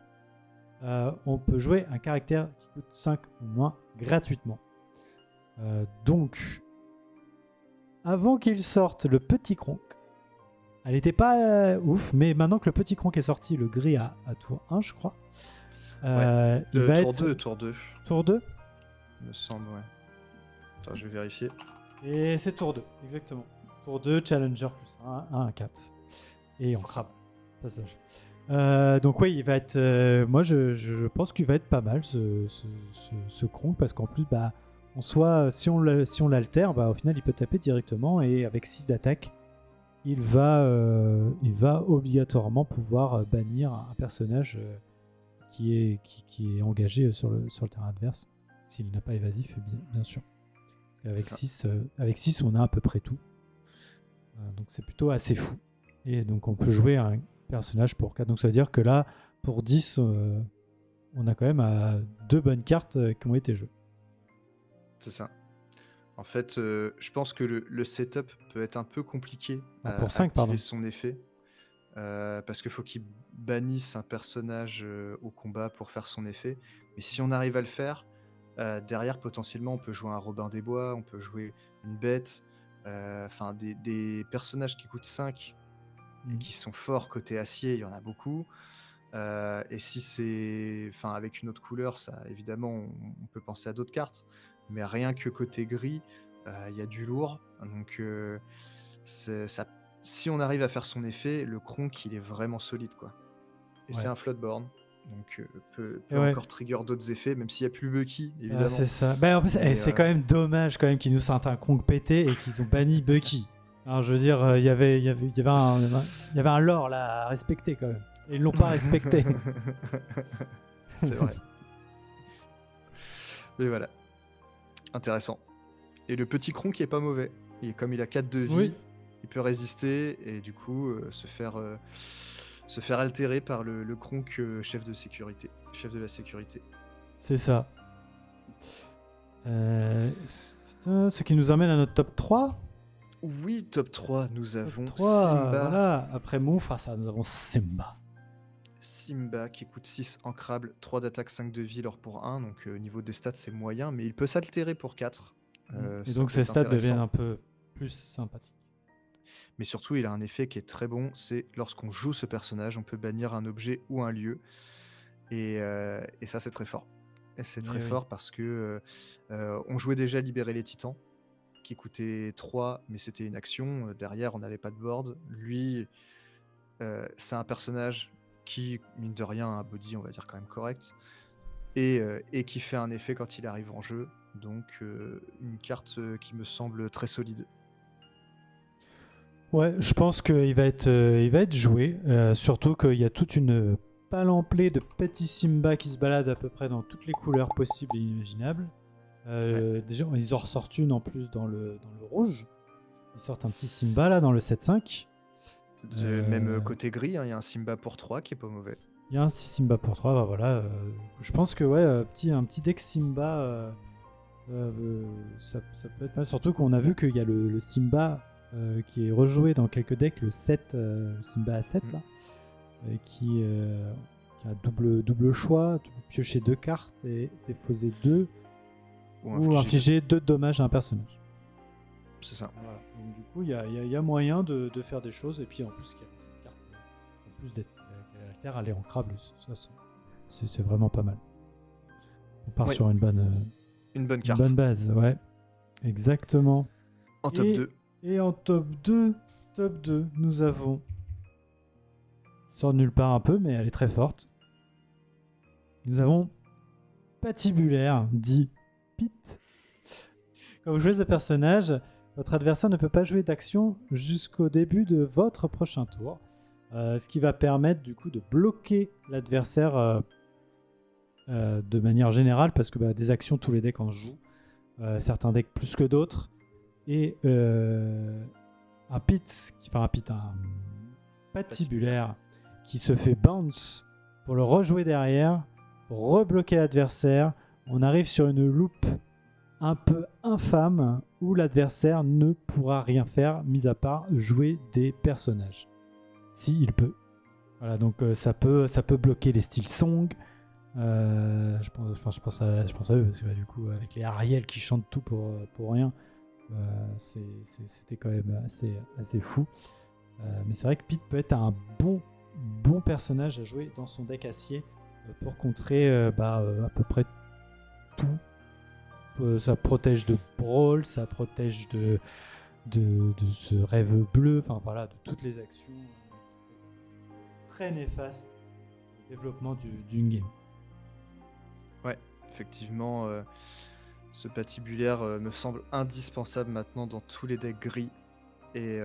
on peut jouer un caractère qui coûte 5 ou moins gratuitement. Donc, avant qu'il sorte le petit Kronk, elle n'était pas ouf, mais maintenant que le petit Kronk est sorti, le gris à tour 1, je crois. Il va tour être 2, tour 2. Tour 2 Il me semble, ouais. Attends, je vais vérifier. Et c'est tour 2, exactement. Tour 2, Challenger plus 1, 4. Et on crabe. Passage. Donc oui, il va être. Moi, je pense qu'il va être pas mal ce Kronk, parce qu'en plus, en soi, si on l'altère, au final, il peut taper directement, et avec 6 d'attaque, il va obligatoirement pouvoir bannir un personnage qui est engagé sur le terrain adverse, s'il n'a pas évasif, bien sûr. Parce qu'avec 6, on a à peu près tout. Donc c'est plutôt assez fou. Et donc on peut jouer un personnage pour 4. Donc ça veut dire que là, pour 10, on a quand même 2 bonnes cartes qui ont été jouées. C'est ça. En fait, je pense que le setup peut être un peu compliqué pour 5, activer son effet. Parce qu'il faut qu'il bannisse un personnage au combat pour faire son effet. Mais si on arrive à le faire, derrière, potentiellement, on peut jouer un Robin des Bois, on peut jouer une bête, enfin des personnages qui coûtent 5 et qui sont forts côté acier, il y en a beaucoup. Et si c'est avec une autre couleur, ça évidemment, on peut penser à d'autres cartes. Mais rien que côté gris, il y a du lourd. Donc ça, si on arrive à faire son effet, le Kronk, il est vraiment solide, quoi. Et c'est un Floodborn, donc peut encore trigger d'autres effets, même s'il n'y a plus Bucky, évidemment. C'est ça. En plus, c'est quand même dommage quand même qu'ils nous sortent un Kronk pété et qu'ils ont banni Bucky. Alors, je veux dire, il y avait un lore là à respecter quand même. Et ils l'ont pas respecté. C'est vrai. Mais voilà. Intéressant. Et le petit Kronk qui est pas mauvais. Et comme il a 4 de vie, il peut résister et du coup se faire altérer par le Kronk chef de la sécurité. C'est ça. Ce qui nous amène à notre top 3. Oui, top 3, nous avons Simba. Simba. Voilà. Après Mufasa, nous avons Simba. Simba qui coûte 6 ancrable, 3 d'attaque, 5 de vie, l'or pour 1. Donc au niveau des stats, c'est moyen, mais il peut s'altérer pour 4. Et Ça donc peut ces être stats deviennent intéressant. un peu plus sympathiques. Mais surtout, il a un effet qui est très bon, c'est lorsqu'on joue ce personnage, on peut bannir un objet ou un lieu. Et ça, c'est très fort. Et c'est très Eh oui. fort parce que on jouait déjà Libérer les Titans, qui coûtait 3, mais c'était une action. Derrière, on n'avait pas de board. Lui, c'est un personnage qui, mine de rien, a un body, on va dire, quand même correct. Et qui fait un effet quand il arrive en jeu. Donc, une carte qui me semble très solide. Ouais, je pense qu'il va être joué. Surtout qu'il y a toute une palanplée de petits Simba qui se baladent à peu près dans toutes les couleurs possibles et imaginables. Déjà, ils en ressortent une en plus dans le rouge. Ils sortent un petit Simba là dans le 7-5. Même côté gris, hein, il y a un Simba pour 3 qui est pas mauvais. Il y a un petit Simba pour 3, bah voilà. Je pense que ouais, un petit deck Simba, ça peut être mal. Surtout qu'on a vu qu'il y a le Simba qui est rejoué dans quelques decks, le 7, Simba à 7 là, qui a double choix, piocher 2 cartes et défausser 2 ou infliger 2 dommages à un personnage. C'est ça. Voilà. Donc, du coup, il y a moyen de faire des choses. Et puis en plus, cette carte, en plus d'être caractère, elle est ancrable. Ça, c'est vraiment pas mal. On part sur une bonne carte. Une bonne base, ouais. Exactement. En top 2. Et en top 2, nous avons... Sort de nulle part un peu, mais elle est très forte. Nous avons Patibulaire, dit Pete. Quand vous jouez ce personnage, votre adversaire ne peut pas jouer d'action jusqu'au début de votre prochain tour. Ce qui va permettre du coup de bloquer l'adversaire de manière générale, parce que des actions, tous les decks en jouent. Certains decks plus que d'autres. Et un Patibulaire qui se fait bounce pour le rejouer derrière, pour rebloquer l'adversaire. On arrive sur une loupe un peu infâme où l'adversaire ne pourra rien faire, mis à part jouer des personnages. Si il peut. Voilà, donc ça peut bloquer les styles Song. Je pense à eux, parce que du coup, avec les Ariel qui chantent tout pour rien, c'était quand même assez fou. Mais c'est vrai que Pete peut être un bon personnage à jouer dans son deck acier pour contrer à peu près tout. Ça protège de Brawl, ça protège de ce rêve bleu, enfin voilà, de toutes les actions très néfastes au développement du in-game. Ouais, effectivement, ce Patibulaire me semble indispensable maintenant dans tous les decks gris. Et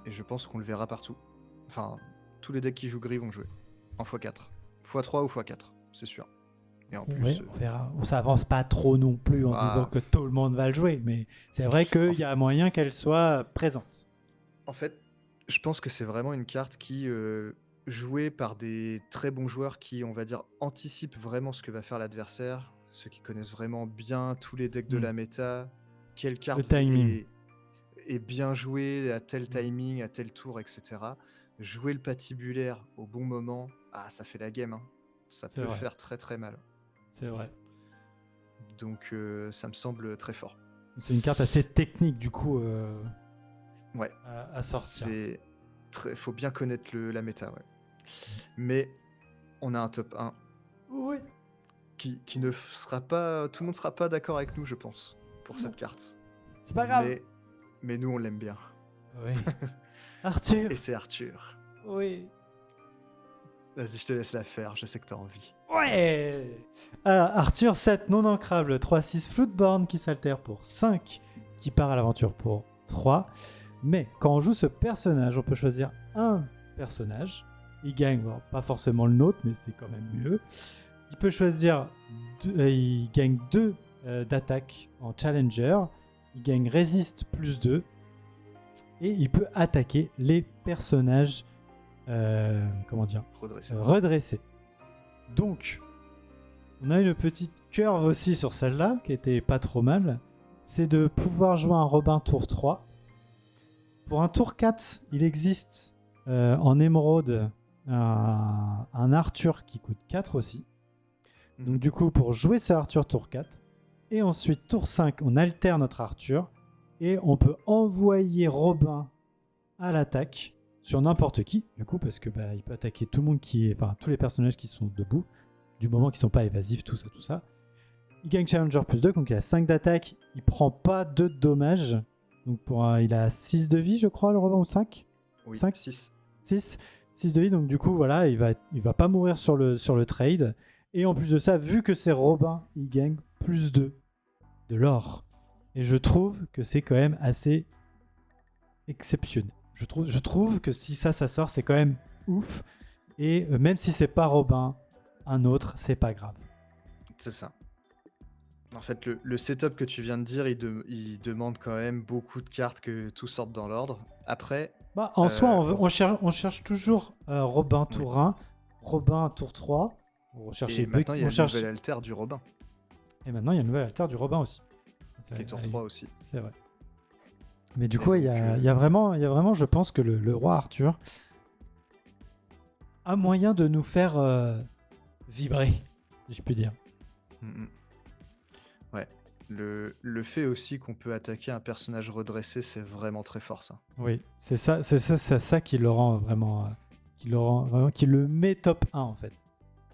je pense qu'on le verra partout. Enfin, tous les decks qui jouent gris vont jouer en x4. x3 ou x4, c'est sûr. Et en plus, on verra. Ça avance pas trop non plus en disant que tout le monde va le jouer, mais c'est vrai qu'il y a moyen qu'elle soit présente. En fait, je pense que c'est vraiment une carte qui, jouée par des très bons joueurs qui, on va dire, anticipent vraiment ce que va faire l'adversaire, ceux qui connaissent vraiment bien tous les decks de la méta, quelle carte est bien jouée à tel timing, à tel tour, etc. Jouer le Patibulaire au bon moment, ça fait la game, hein. Ça peut faire très très mal. C'est vrai. Donc ça me semble très fort. C'est une carte assez technique du coup ouais. à sortir. Faut bien connaître la méta, ouais. Mais on a un top 1 qui ne sera pas... Tout le monde ne sera pas d'accord avec nous, je pense, pour cette carte. C'est pas grave. Mais nous, on l'aime bien. Oui. Arthur. Et c'est Arthur. Oui. Vas-y, je te laisse la faire, je sais que t'as envie. Ouais. Alors, Arthur 7, non ancrable, 3-6 Floodborn qui s'altère pour 5, qui part à l'aventure pour 3. Mais quand on joue ce personnage, on peut choisir un personnage. Il gagne, pas forcément le nôtre, mais c'est quand même mieux. Il peut choisir, il gagne 2 d'attaque en Challenger. Il gagne Résiste plus 2. Et il peut attaquer les personnages redressés. Donc, on a une petite curve aussi sur celle-là, qui était pas trop mal. C'est de pouvoir jouer un Robin tour 3. Pour un tour 4, il existe en émeraude un Arthur qui coûte 4 aussi. Donc Mhm. du coup, pour jouer ce Arthur tour 4, et ensuite tour 5, on altère notre Arthur, et on peut envoyer Robin à l'attaque sur n'importe qui, du coup, parce que il peut attaquer tout le monde enfin tous les personnages qui sont debout, du moment qu'ils sont pas évasifs, tout ça. Il gagne Challenger plus 2, donc il a 5 d'attaque, il prend pas 2 de dommages, donc il a 6 de vie, je crois, le Robin, ou 5 Oui, 5 6. 6 de vie, donc du coup, voilà, il va pas mourir sur le trade. Et en plus de ça, vu que c'est Robin, il gagne plus 2 de l'or. Et je trouve que c'est quand même assez exceptionnel. Je trouve que si ça sort, c'est quand même ouf. Et même si c'est pas Robin, un autre, c'est pas grave. C'est ça. En fait, le setup que tu viens de dire, il demande quand même beaucoup de cartes que tout sorte dans l'ordre. Après, En soi, bon, on cherche toujours Robin oui. tour 1, Robin tour 3. On cherchait Et maintenant, il y a on le cherche... nouvel alter du Robin, Et maintenant, il y a une nouvelle alter du Robin aussi. qui est tour Allez, 3 aussi. c'est vrai. Mais du Et coup, donc, il y a vraiment, je pense que le roi Arthur a moyen de nous faire vibrer, si je puis dire. mm, mm. Ouais. Le fait aussi qu'on peut attaquer un personnage redressé, c'est vraiment très fort, ça. Oui, c'est ça qui le rend vraiment, qui le met top 1 en fait.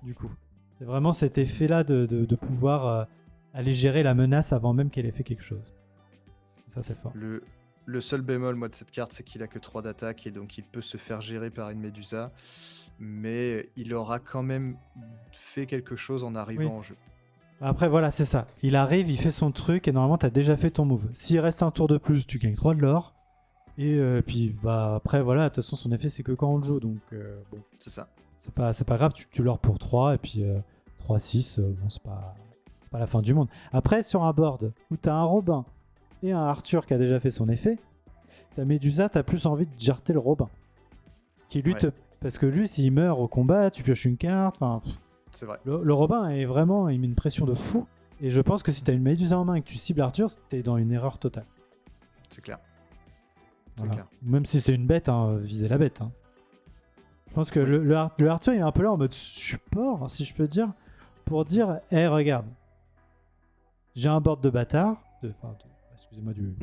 Du coup, c'est vraiment cet effet-là de pouvoir aller gérer la menace avant même qu'elle ait fait quelque chose. Ça, c'est fort. Le seul bémol, moi, de cette carte, c'est qu'il a que 3 d'attaque, et donc il peut se faire gérer par une Médusa. Mais il aura quand même fait quelque chose en arrivant Oui. en jeu. Après, voilà, c'est ça. Il arrive, il fait son truc, et normalement, t'as déjà fait ton move. S'il reste un tour de plus, tu gagnes 3 de l'or. Et puis, après, voilà, de toute façon, son effet, c'est que quand on le joue. Donc, bon, C'est ça. c'est pas grave, tu l'or pour 3, et puis 3-6, bon, c'est pas la fin du monde. Après, sur un board où t'as un Robin et un Arthur qui a déjà fait son effet, ta Médusa, t'as plus envie de jarter le Robin. Qui lui Ouais. Parce que lui, s'il meurt au combat, tu pioches une carte. Enfin, C'est vrai. le Robin est vraiment, il met une pression de fou. Et je pense que si t'as une Médusa en main et que tu cibles Arthur, t'es dans une erreur totale. C'est clair. Voilà. Clair. Même si c'est une bête, hein, viser la bête. Hein. Je pense que Oui. le Arthur, il est un peu là en mode support, si je peux dire, pour dire, hé, regarde, j'ai un board de bâtard, excusez-moi du mot,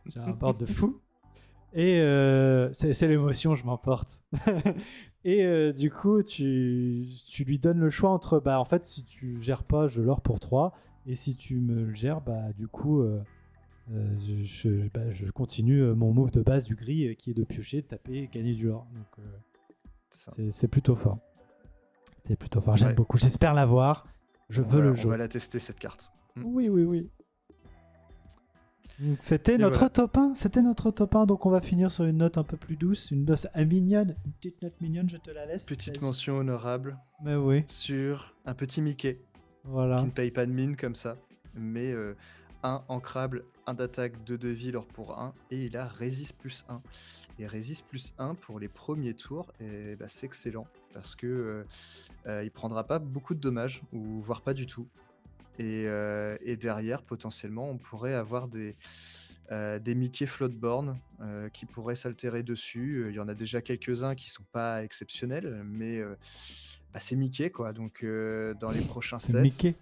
j'ai un board de fou, et c'est l'émotion, je m'emporte. Et du coup, tu lui donnes le choix entre, en fait, si tu gères pas, je l'or pour 3, et si tu me le gères, du coup, je continue mon move de base du gris qui est de piocher, de taper, gagner du or. Donc C'est ça. c'est plutôt fort. C'est plutôt fort, j'aime Ouais. beaucoup. J'espère l'avoir. Je veux le On jouer. va la tester, cette carte. Oui. Donc, c'était Et notre voilà. top 1. C'était notre top 1. Donc on va finir sur une note un peu plus douce. Une note mignonne. Une petite note mignonne, je te la laisse. Petite Vas-y. mention honorable Mais oui, sur un petit Mickey qui voilà. ne paye pas de mine comme ça, mais un ancrable, 1 d'attaque, 2 de vie, l'or pour 1, et il a résiste plus 1. Et résiste plus 1 pour les premiers tours, et c'est excellent, parce que il prendra pas beaucoup de dommages, ou voire pas du tout. Et derrière, potentiellement, on pourrait avoir des Mickey Floatborn qui pourraient s'altérer dessus. Il y en a déjà quelques-uns qui sont pas exceptionnels, mais c'est Mickey, quoi. Donc dans les prochains C'est sets, Mickey.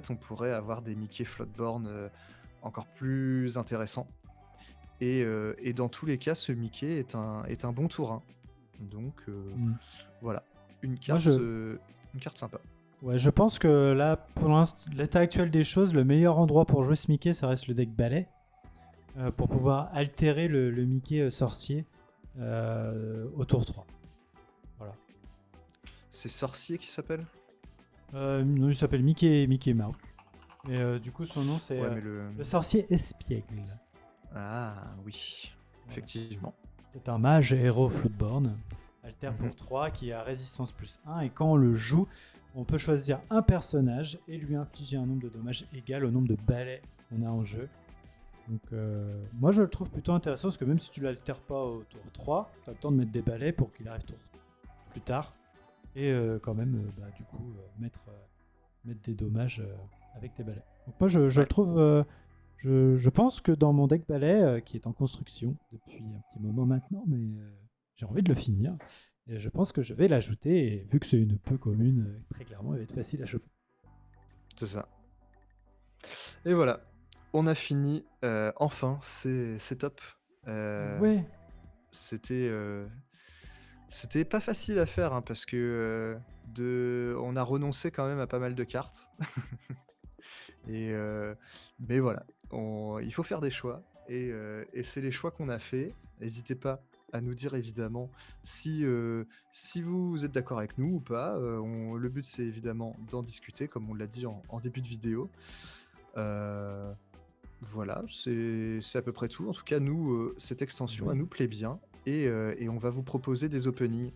on pourrait avoir des Mickey Floatborn encore plus intéressants. Et dans tous les cas, ce Mickey est un bon tour 1. Donc voilà, une carte sympa. Ouais, je pense que là, pour l'état actuel des choses, le meilleur endroit pour jouer ce Mickey, ça reste le deck balai. Pour pouvoir altérer le Mickey sorcier au tour 3. Voilà. C'est Sorcier qui s'appelle? Non, il s'appelle Mickey Mouse. Et du coup, son nom, c'est Ouais, mais le sorcier espiègle. Ah oui, effectivement. C'est un mage héros Floodborn, alter pour 3, qui a résistance plus 1. Et quand on le joue, on peut choisir un personnage et lui infliger un nombre de dommages égal au nombre de balais qu'on a en jeu. Donc moi je le trouve plutôt intéressant parce que même si tu l'altères pas au tour 3, tu as le temps de mettre des balais pour qu'il arrive tour plus tard. Et quand même du coup mettre des dommages avec tes balais. Donc moi je le trouve... je pense que dans mon deck balai, qui est en construction depuis un petit moment maintenant, mais j'ai envie de le finir. Et je pense que je vais l'ajouter. Et vu que c'est une peu commune, très clairement, elle va être facile à choper. C'est ça. Et voilà, on a fini. Enfin, c'est top. Ouais, C'était c'était pas facile à faire, hein, parce que on a renoncé quand même à pas mal de cartes. Et mais voilà, il faut faire des choix et c'est les choix qu'on a fait. N'hésitez pas à nous dire évidemment si vous êtes d'accord avec nous ou pas. Le but c'est évidemment d'en discuter comme on l'a dit en début de vidéo. Heu, voilà, c'est à peu près tout. En tout cas nous, cette extension elle oui. nous plaît bien et on va vous proposer des openings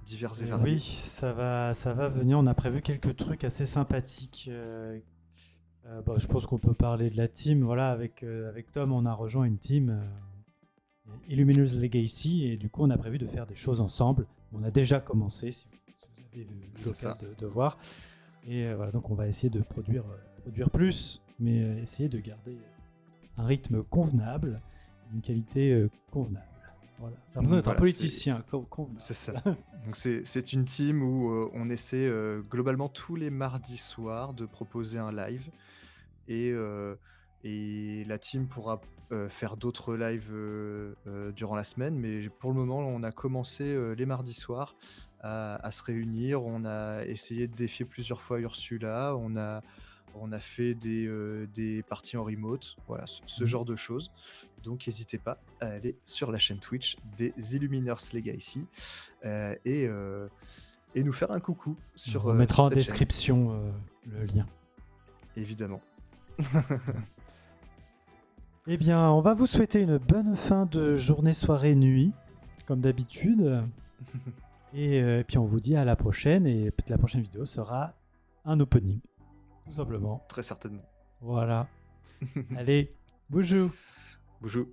divers et Oui, variés. ça va venir. On a prévu quelques trucs assez sympathiques. Bah, je pense qu'on peut parler de la team. Voilà, avec Tom, on a rejoint une team Illuminous Legacy et du coup, on a prévu de faire des choses ensemble. On a déjà commencé, si vous avez eu C'est ça. l'occasion de voir. Et voilà, donc on va essayer de produire plus, mais essayer de garder un rythme convenable, d'une qualité convenable. Voilà. J'ai l'impression d'être un Voilà, politicien convenable. c'est ça. Donc c'est une team où on essaie globalement tous les mardis soirs de proposer un live et, et la team pourra faire d'autres lives durant la semaine, mais pour le moment on a commencé les mardis soirs à se réunir, on a essayé de défier plusieurs fois Ursula, on a fait des parties en remote, voilà, ce Mhm. genre de choses. Donc n'hésitez pas à aller sur la chaîne Twitch des Illuminers Legacy et nous faire un coucou On mettra sur en cette chaîne, description le lien. évidemment. Eh bien, on va vous souhaiter une bonne fin de journée, soirée, nuit, comme d'habitude. Et puis on vous dit à la prochaine. Et peut-être la prochaine vidéo sera un opening, tout simplement. Très certainement. Voilà. Allez, bonjour. Bonjour.